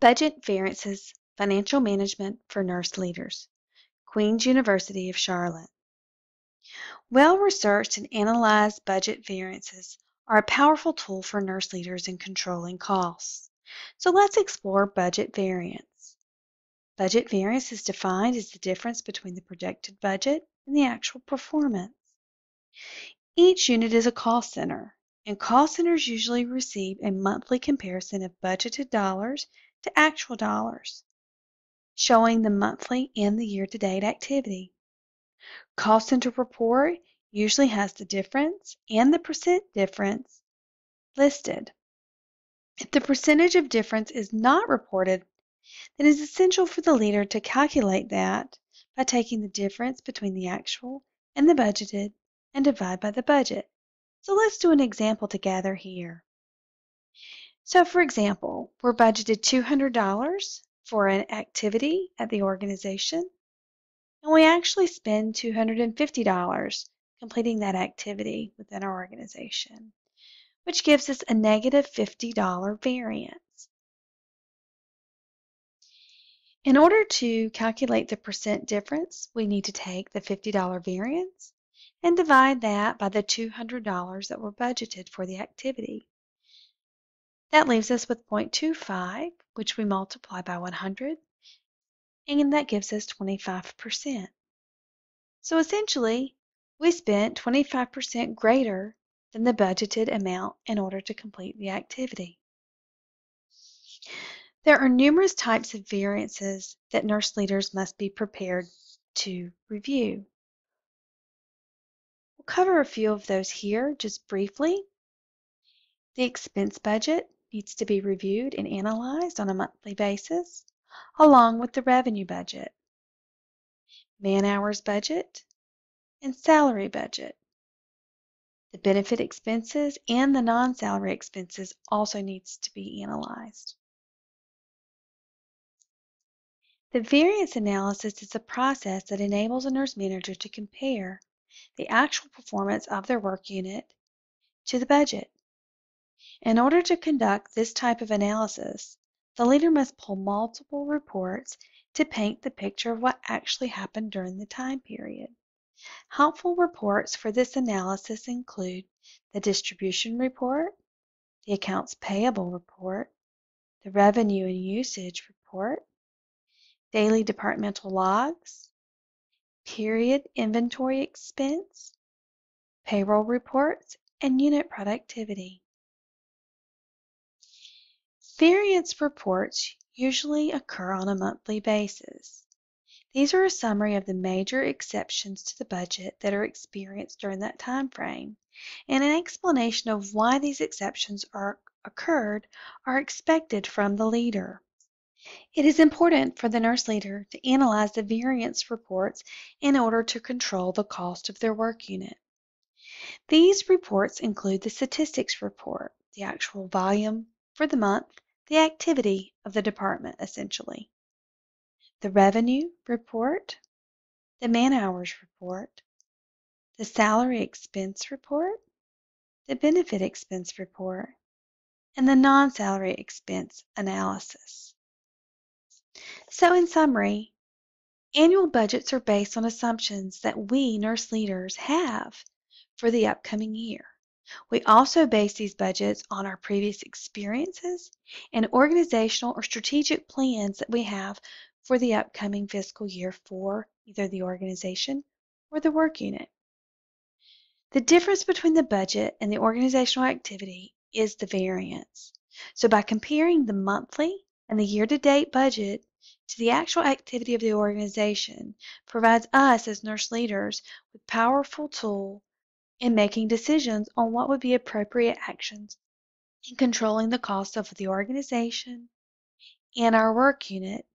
Budget Variances, Financial Management for Nurse Leaders, Queen's University of Charlotte. Well-researched and analyzed budget variances are a powerful tool for nurse leaders in controlling costs. So let's explore budget variance. Budget variance is defined as the difference between the projected budget and the actual performance. Each unit is a cost center, and cost centers usually receive a monthly comparison of budgeted dollars to actual dollars, showing the monthly and the year-to-date activity. Cost center report usually has the difference and the percent difference listed. If the percentage of difference is not reported, then it is essential for the leader to calculate that by taking the difference between the actual and the budgeted and divide by the budget. So let's do an example together here. So for example, we're budgeted $200 for an activity at the organization, and we actually spend $250 completing that activity within our organization, which gives us a negative $50 variance. In order to calculate the percent difference, we need to take the $50 variance and divide that by the $200 that were budgeted for the activity. That leaves us with 0.25, which we multiply by 100, and that gives us 25%. So essentially, we spent 25% greater than the budgeted amount in order to complete the activity. There are numerous types of variances that nurse leaders must be prepared to review. We'll cover a few of those here just briefly. The expense budget needs to be reviewed and analyzed on a monthly basis, along with the revenue budget, man-hours budget, and salary budget. The benefit expenses and the non-salary expenses also needs to be analyzed. The variance analysis is a process that enables a nurse manager to compare the actual performance of their work unit to the budget. In order to conduct this type of analysis, the leader must pull multiple reports to paint the picture of what actually happened during the time period. Helpful reports for this analysis include the distribution report, the accounts payable report, the revenue and usage report, daily departmental logs, period inventory expense, payroll reports, and unit productivity. Variance reports usually occur on a monthly basis. These are a summary of the major exceptions to the budget that are experienced during that time frame, and an explanation of why these exceptions occurred are expected from the leader. It is important for the nurse leader to analyze the variance reports in order to control the cost of their work unit. These reports include the statistics report, the actual volume for the month, the activity of the department essentially, the revenue report, the man-hours report, the salary expense report, the benefit expense report, and the non-salary expense analysis. So in summary, annual budgets are based on assumptions that we nurse leaders have for the upcoming year. We also base these budgets on our previous experiences and organizational or strategic plans that we have for the upcoming fiscal year for either the organization or the work unit. The difference between the budget and the organizational activity is the variance. So by comparing the monthly and the year-to-date budget to the actual activity of the organization provides us as nurse leaders with a powerful tool in making decisions on what would be appropriate actions in controlling the cost of the organization and our work unit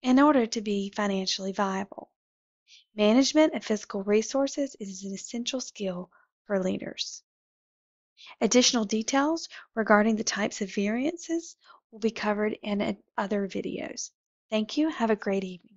in order to be financially viable. Management of fiscal resources is an essential skill for leaders. Additional details regarding the types of variances will be covered in other videos. Thank you. Have a great evening.